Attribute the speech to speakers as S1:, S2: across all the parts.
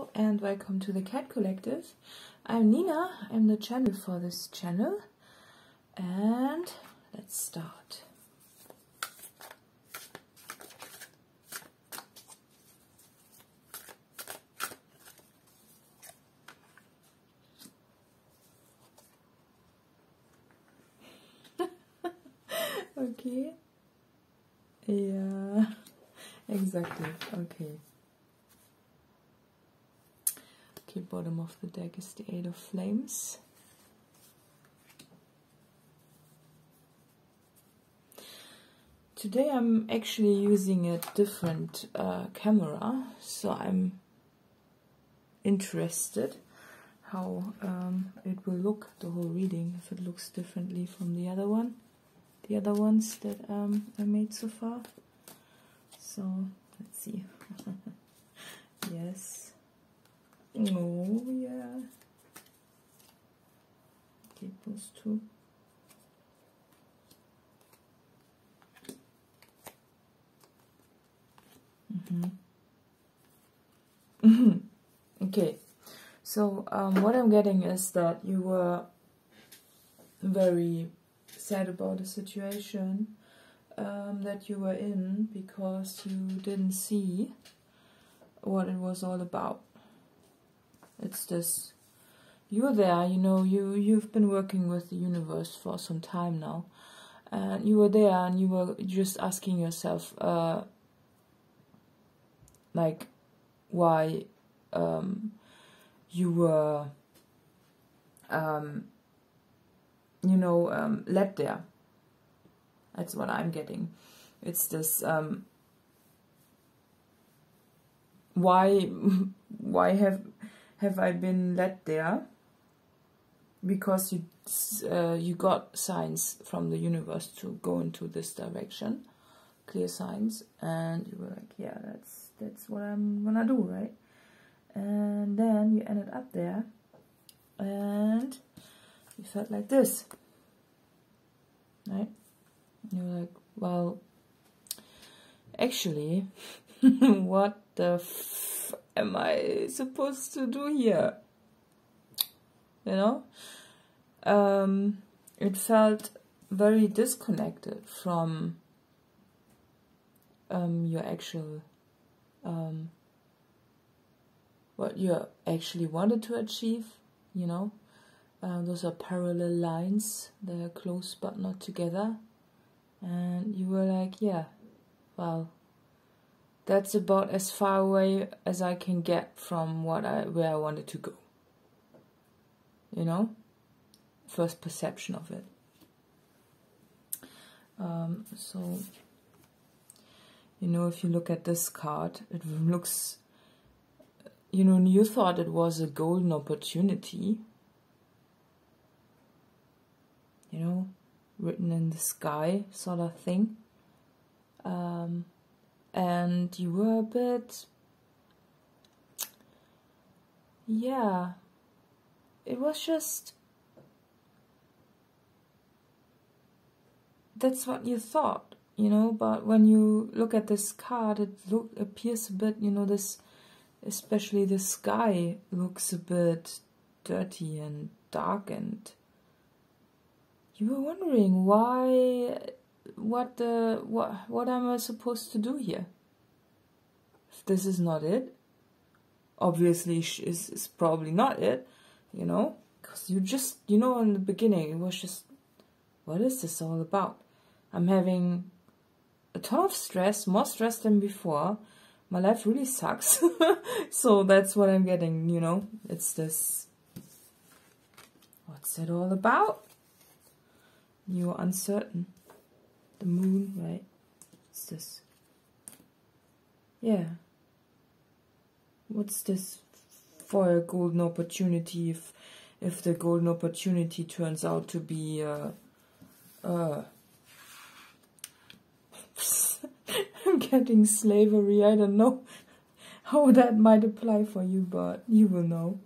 S1: Hello and welcome to the Cat Collective. I'm Nina, I'm the channel for this channel, and let's start. Okay. Yeah, exactly. Okay. Okay, bottom of the deck is the Eight of Flames. Today I'm actually using a different camera, so I'm interested how it will look, the whole reading, if it looks differently from the other ones that I made so far. So let's see. Yes. Oh yeah. Okay, those two. Okay, so what I'm getting is that you were very sad about the situation that you were in because you didn't see what it was all about. It's this, you're there, you know, you've been working with the universe for some time now, and you were there and you were just asking yourself like why you were led there. That's what I'm getting. It's this why have I been led there? Because you got signs from the universe to go into this direction, clear signs, and you were like, yeah, that's what I'm gonna do, right? And then you ended up there and you felt like this, right? And you're like, well, actually, what the f am I supposed to do here? You know? It felt very disconnected from your actual what you actually wanted to achieve, you know. Those are parallel lines, they're close but not together, and you were like, yeah, well, that's about as far away as I can get from where I wanted to go, you know, first perception of it. So, you know, if you look at this card, it looks, you know, you thought it was a golden opportunity, you know, written in the sky sort of thing. And you were a bit, yeah, it was just, that's what you thought, you know, but when you look at this card, it appears a bit, you know, this, especially the sky looks a bit dirty and dark, and you were wondering why, what am I supposed to do here? If this is not it, obviously is probably not it, you know, because you just, you know, in the beginning it was just, what is this all about? I'm having a ton of stress, more stress than before. My life really sucks. So that's what I'm getting, you know. It's this, what's it all about? You're uncertain. The moon, right? It's this. Yeah. What's this for a golden opportunity if the golden opportunity turns out to be I'm getting slavery. I don't know how that might apply for you, but you will know.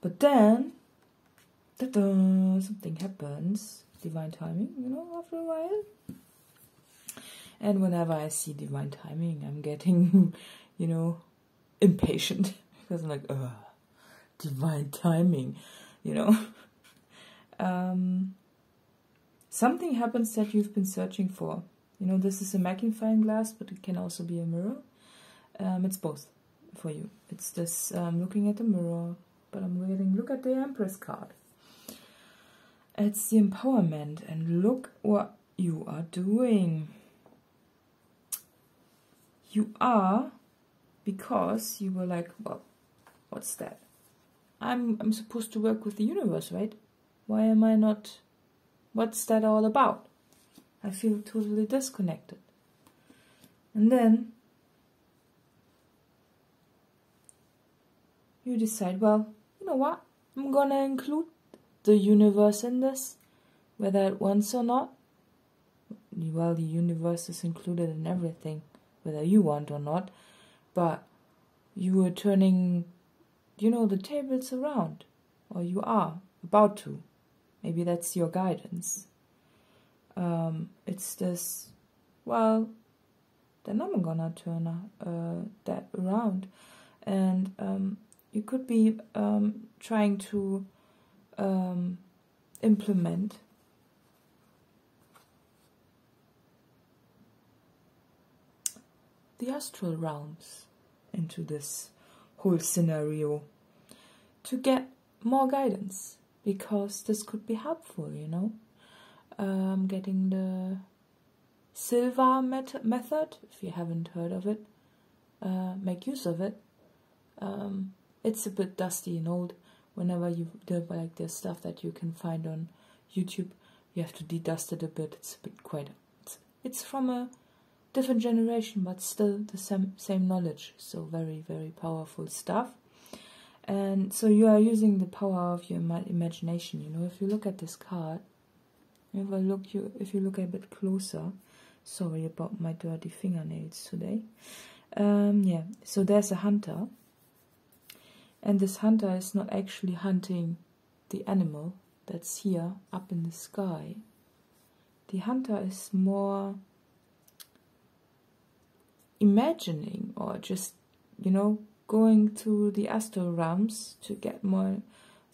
S1: But then, ta-da, something happens. Divine timing, you know, after a while. And whenever I see divine timing, I'm getting, you know, impatient. because I'm like, divine timing, you know. Something happens that you've been searching for. You know, this is a magnifying glass, but it can also be a mirror. It's both for you. It's this looking at the mirror, but look at the Empress card. It's the empowerment, and look what you are doing. You are, because you were like, well, what's that? I'm supposed to work with the universe, right? Why am I not? What's that all about? I feel totally disconnected. And then you decide, well, you know what? I'm gonna include the universe in this, whether it wants or not. Well, the universe is included in everything, whether you want or not. But you are turning, you know, the tables around, or you are about to. Maybe that's your guidance. It's this, well, then I'm gonna turn that around. And you could be trying to implement the astral realms into this whole scenario to get more guidance, because this could be helpful, you know. Getting the Silva method, if you haven't heard of it, make use of it. It's a bit dusty and old. Whenever you do like this stuff that you can find on YouTube, you have to de-dust it a bit. It's a bit quite. It's from a different generation, but still the same knowledge. So very, very powerful stuff. And so you are using the power of your imagination. You know, if you look at this card, if you look a bit closer. Sorry about my dirty fingernails today. Yeah. So there's a hunter. And this hunter is not actually hunting the animal that's here up in the sky. The hunter is more imagining, or just, you know, going to the astral realms to get more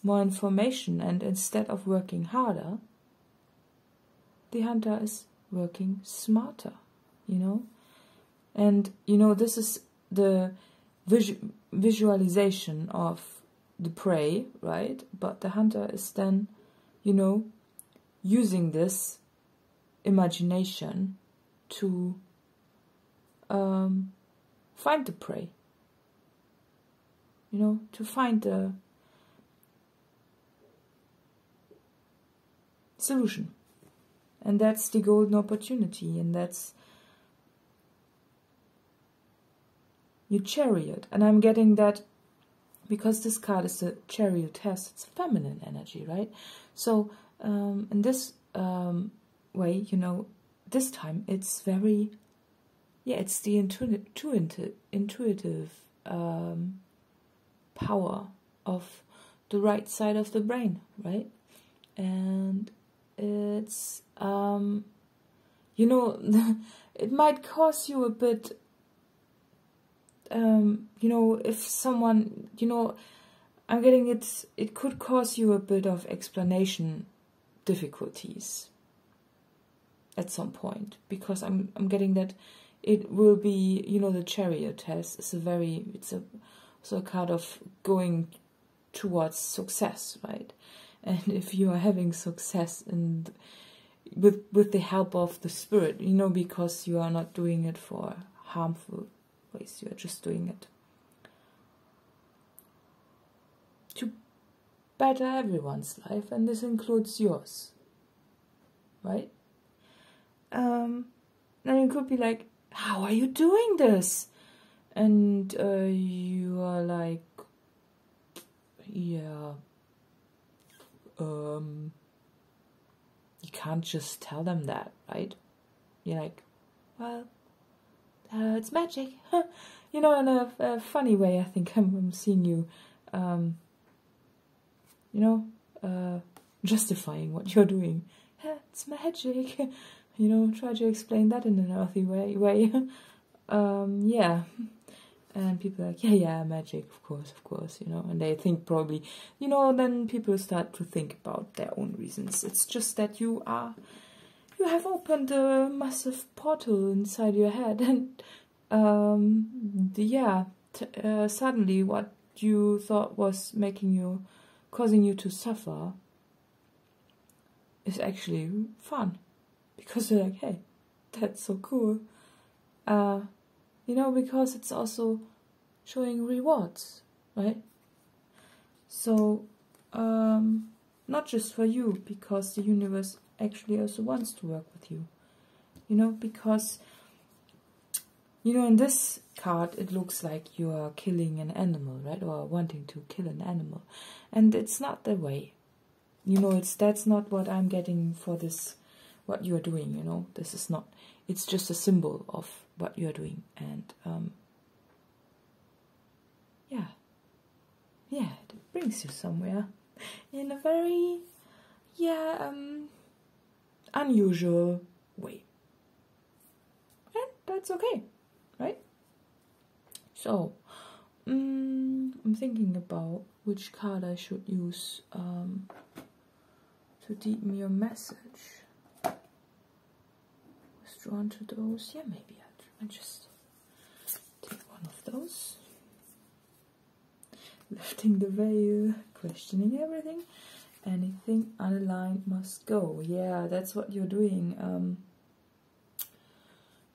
S1: information. And instead of working harder, the hunter is working smarter, you know. And, you know, this is the visualization of the prey, right? But the hunter is then, you know, using this imagination to find the prey, you know, to find the solution. And that's the golden opportunity, and that's your chariot. And I'm getting that because this card is a chariotess, it's feminine energy, right? So in this way, you know, this time it's very, yeah, it's the intuitive power of the right side of the brain, right? And it's, you know, it might cause you a bit, you know, if someone, you know, I'm getting it could cause you a bit of explanation difficulties at some point, because I'm getting that it will be, you know, the chariot test is it's a card of going towards success, right? And if you are having success and with the help of the spirit, you know, because you are not doing it for harmful ways, you are just doing it to better everyone's life, and this includes yours, right? And you could be like, how are you doing this? And you are like, yeah, you can't just tell them that, right? You're like, well, it's magic. You know, in a funny way, I think I'm seeing you, you know, justifying what you're doing. It's magic. You know, try to explain that in an earthy way. Yeah. And people are like, yeah, magic, of course, you know. And they think probably, you know, then people start to think about their own reasons. It's just that you have opened a massive portal inside your head, and suddenly what you thought was causing you to suffer is actually fun, because you're like, hey, that's so cool. You know, because it's also showing rewards, right? So, not just for you, because the universe actually also wants to work with you. You know, because, you know, in this card, it looks like you are killing an animal, right? Or wanting to kill an animal. And it's not the way. You know, that's not what I'm getting for this, what you're doing, you know. This is not, it's just a symbol of what you're doing. And, yeah, it brings you somewhere in a very, unusual way. And that's okay, right? So, I'm thinking about which card I should use to deepen your message. I was drawn to those. Yeah, maybe I just take one of those. Lifting the veil, questioning everything. Anything unaligned must go. Yeah, that's what you're doing.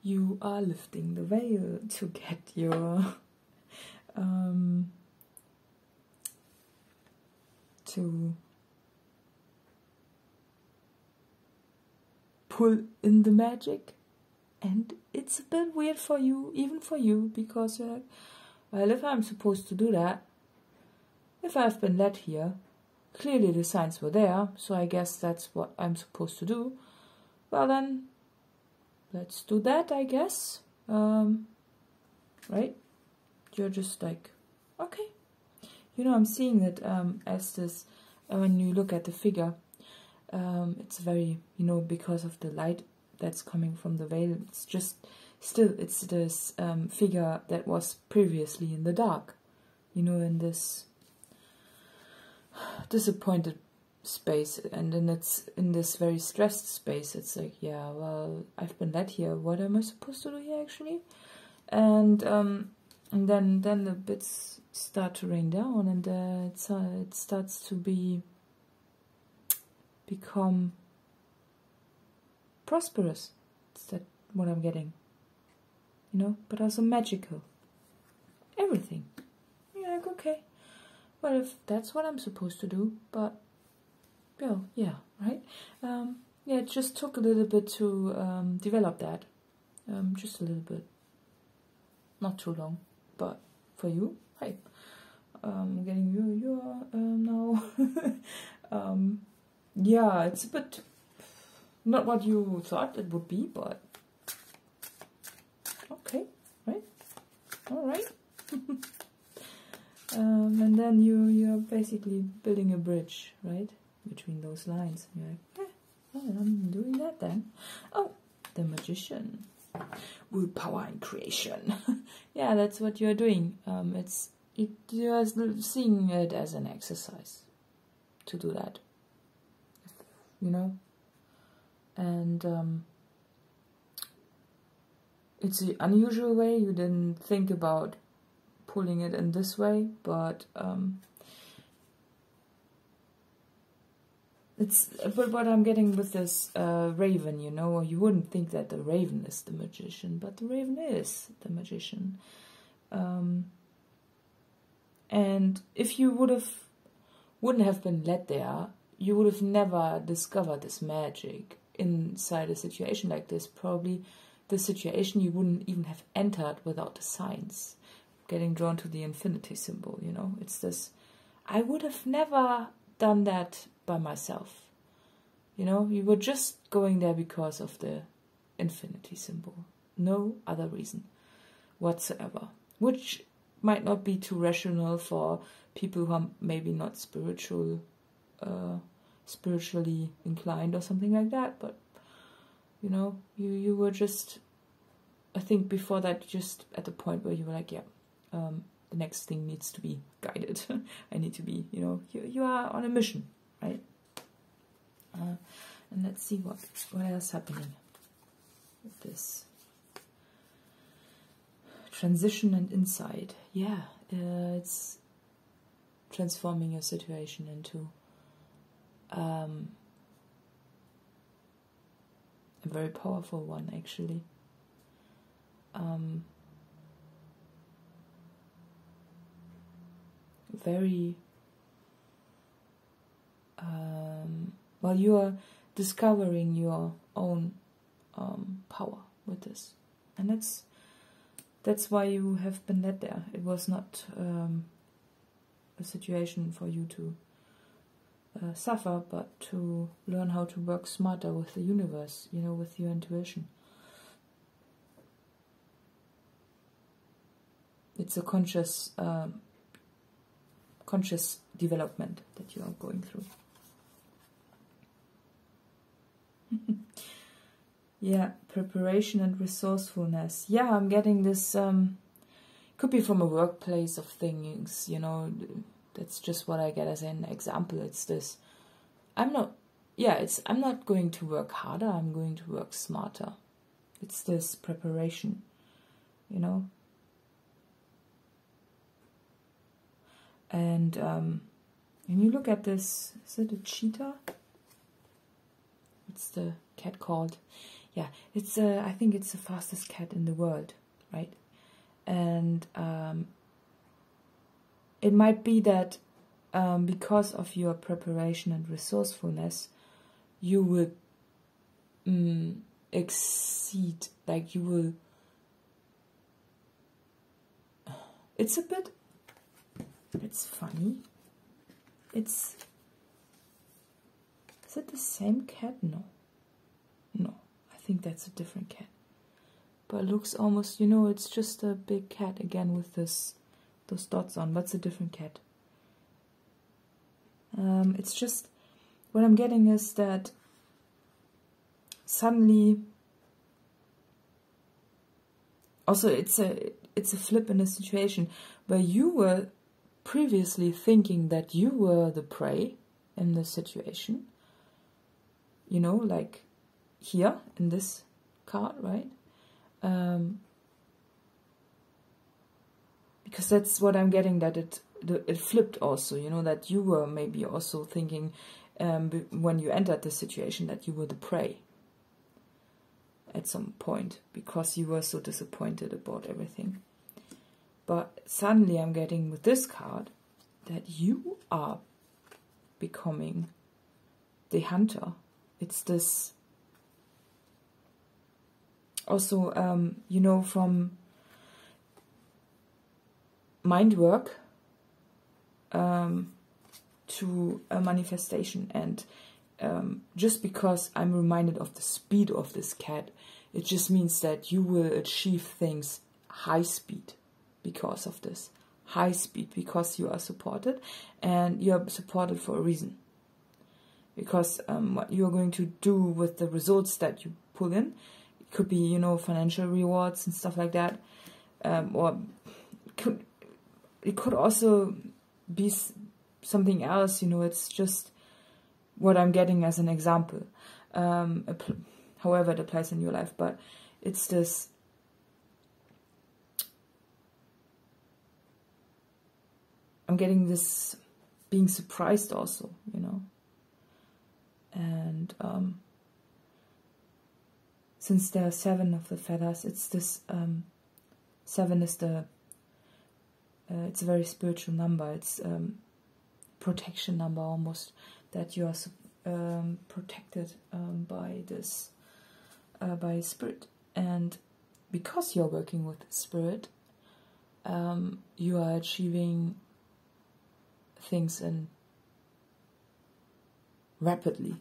S1: You are lifting the veil to get your to pull in the magic, and it's a bit weird for you, even for you, because you're like, well, if I'm supposed to do that, if I've been led here, clearly the signs were there, so I guess that's what I'm supposed to do. Well then, let's do that, I guess. Right? You're just like, okay. You know, I'm seeing that as this, when you look at the figure, it's very, you know, because of the light that's coming from the veil, it's just, still, it's this figure that was previously in the dark. You know, in this disappointed space, and then it's in this very stressed space. It's like, yeah, well, I've been led here, what am I supposed to do here actually? And then the bits start to rain down, and it starts to become prosperous. Is that what I'm getting? You know, but also magical. Everything. You're like, okay, well, if that's what I'm supposed to do, but, well, yeah, right? Yeah, it just took a little bit to develop that. Just a little bit. Not too long, but for you, hey, getting you now. Yeah, it's a bit not what you thought it would be, but okay, right? All right. And then you're basically building a bridge, right, between those lines. You're like, yeah, well, I'm doing that then. Oh, the magician. Willpower and creation. Yeah, that's what you're doing. You're seeing it as an exercise to do that, you know. And it's an unusual way. You didn't think about pulling it in this way, but but what I'm getting with this raven, you know, you wouldn't think that the raven is the magician, but the raven is the magician. And if you wouldn't have been led there, you would have never discovered this magic inside a situation like this. Probably the situation you wouldn't even have entered without the signs. Getting drawn to the infinity symbol, you know, it's this, I would have never done that by myself, you know. You were just going there because of the infinity symbol, no other reason whatsoever, which might not be too rational for people who are maybe not spiritually inclined or something like that. But you know, you were just, I think before that, just at the point where you were like, yeah, the next thing needs to be guided. I need to be, you know, you are on a mission, right? And let's see what else happening with this transition and insight. Yeah, it's transforming your situation into a very powerful one, actually. Very well, you are discovering your own power with this, and that's why you have been led there. It was not a situation for you to suffer, but to learn how to work smarter with the universe, you know, with your intuition. It's a conscious development that you are going through. Yeah, preparation and resourcefulness. Yeah, I'm getting this, could be from a workplace of things, you know, that's just what I get as an example. It's this, I'm not going to work harder, I'm going to work smarter. It's this preparation, you know. And when you look at this, is it a cheetah? What's the cat called? Yeah, it's I think it's the fastest cat in the world, right? And it might be that because of your preparation and resourcefulness, you will exceed, like you will. It's a bit. It's funny. Is it the same cat? No. No, I think that's a different cat. But it looks almost, you know, it's just a big cat again with those dots on, but it's a different cat. It's just, what I'm getting is that suddenly, also it's a flip in a situation where you were previously thinking that you were the prey in the situation, you know, like here in this card, right? Because that's what I'm getting, that it flipped also, you know, that you were maybe also thinking when you entered the situation that you were the prey at some point because you were so disappointed about everything. But suddenly I'm getting with this card that you are becoming the hunter. It's this also, you know, from mind work to a manifestation. And just because I'm reminded of the speed of this cat, it just means that you will achieve things high speed. Because of this high speed, because you are supported, and you are supported for a reason. Because what you are going to do with the results that you pull in, it could be, you know, financial rewards and stuff like that, or it could also be something else. You know, it's just what I'm getting as an example. However it applies in your life, but it's this. I'm getting this being surprised also, you know. And since there are 7 of the feathers, it's this 7 is the it's a very spiritual number. It's protection number almost, that you are protected by this by spirit. And because you're working with spirit, you are achieving things in rapidly.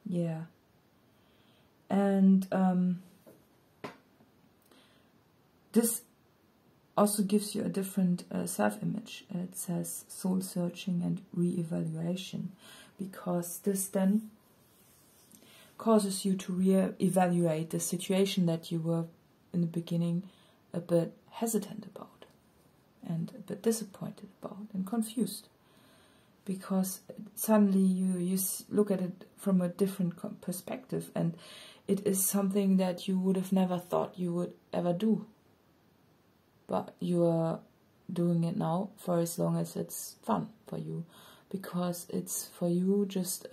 S1: Yeah. And this also gives you a different self-image. It says soul searching and re-evaluation, because this then causes you to re-evaluate the situation that you were in the beginning a bit hesitant about and a bit disappointed about and confused, because suddenly you look at it from a different perspective, and it is something that you would have never thought you would ever do, but you are doing it now for as long as it's fun for you, because it's for you just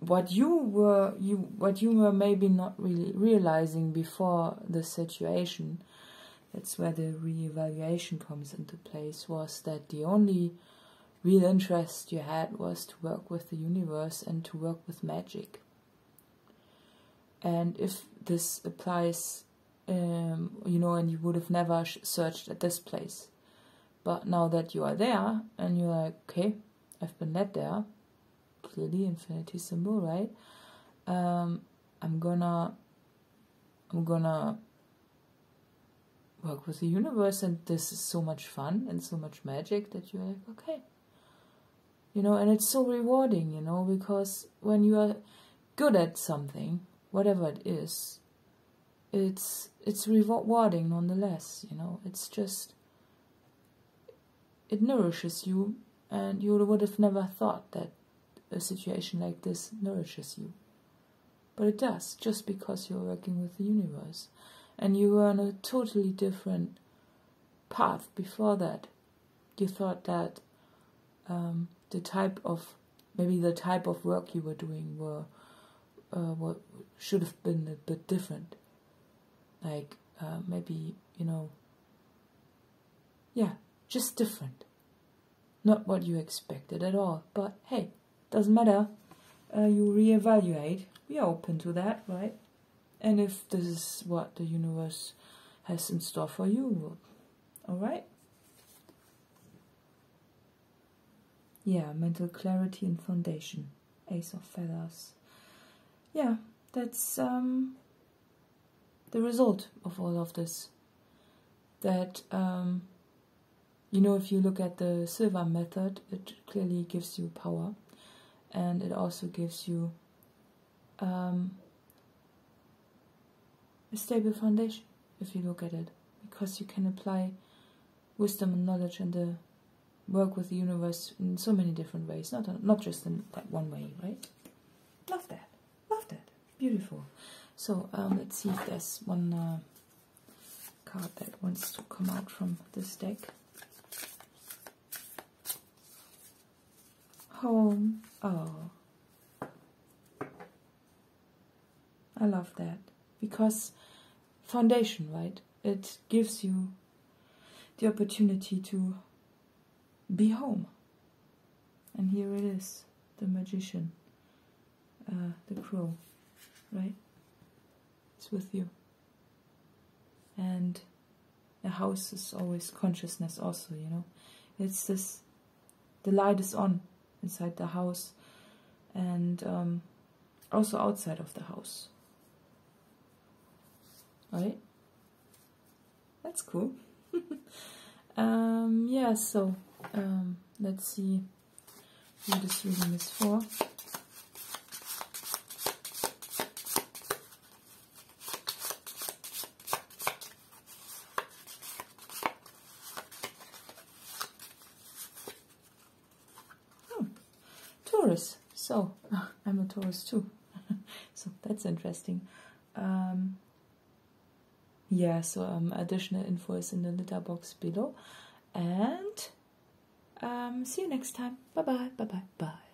S1: what you were maybe not really realizing before the situation. That's where the re-evaluation comes into place, was that the only real interest you had was to work with the universe and to work with magic. And if this applies, and you would have never searched at this place, but now that you are there and you're like, okay, I've been led there, clearly infinity symbol, right? I'm gonna work with the universe, and this is so much fun and so much magic that you're like, okay, and it's so rewarding, because when you are good at something, whatever it is, it's rewarding nonetheless. It's just, it nourishes you, and you would have never thought that a situation like this nourishes you, but it does, just because you're working with the universe. And you were on a totally different path before that. You thought that the type of work you were doing should have been a bit different. Like maybe, just different. Not what you expected at all. But hey, doesn't matter. You reevaluate. We are open to that, right? And if this is what the universe has in store for you, alright? Yeah, mental clarity and foundation. Ace of Feathers. Yeah, that's the result of all of this. That, if you look at the Silva method, it clearly gives you power. And it also gives you a stable foundation, if you look at it, because you can apply wisdom and knowledge and work with the universe in so many different ways, not just in that one way, right? Love that, beautiful. So let's see if there's one card that wants to come out from this deck. Home. Oh, I love that, because foundation, right? It gives you the opportunity to be home. And here it is, the magician, the crow, right? It's with you. And the house is always consciousness also, It's this, the light is on inside the house, and also outside of the house. Right? That's cool. Yeah, so let's see who this reading is for. Taurus. So I'm a Taurus too. So that's interesting. Yeah, so additional info is in the litter box below. And see you next time. Bye-bye, bye-bye, bye.